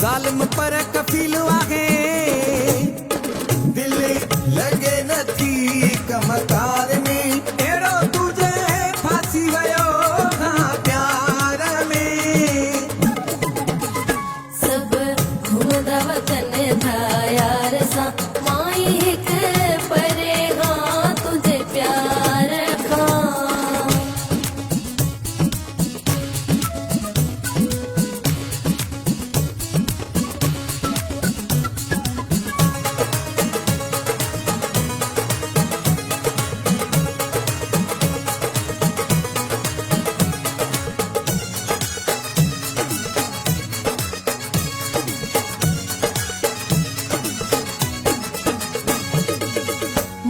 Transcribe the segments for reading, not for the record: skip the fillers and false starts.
ज़ालिम पर कफ़ील आहे दिल लगे नथी कमकार में अहिड़ो तुझे फासी वियो हाँ प्यार में सब घुमदा वतन था यार सा माई हिक परे हाँ तुझे प्यार खां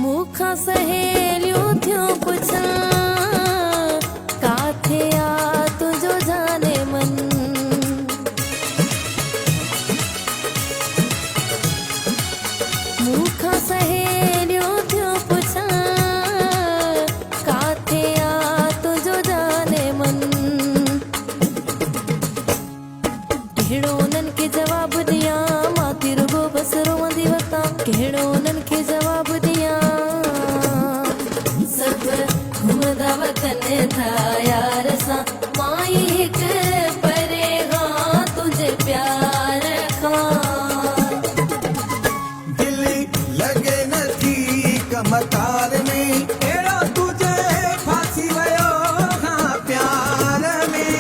मुखा सहेलियों थियो पुछा काथे आ तुझो जाने मन मुखा सहेलियों थियो पुछा काथे आ तुझो जाने मन कहिड़ो उन्हनि खे जवाब दियां मां तिरुगो बस रोवंदी वतां कहिड़ो उन्हनि खे जवाब दियां घुमदा वतन था यार सा माई हिक परे हाँ तुझे प्यार खां दिल लगे नथी कमकार में अहिड़ो तुझे फासी वियो हाँ प्यार में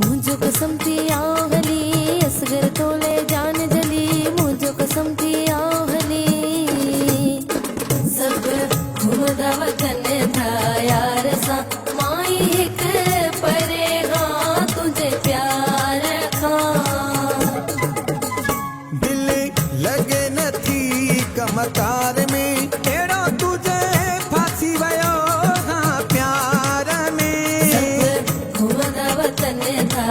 मुझो कसम थी आहली असगर तोले जान जली मुझो कसम थी आहली सब घुमदा वतन था यार सा माई हिक परे हाँ तुझे प्यार खां दिल लगे नथी कमकार में अहिड़ो तुझे फासी वियो हाँ प्यार में घुमदा वतन था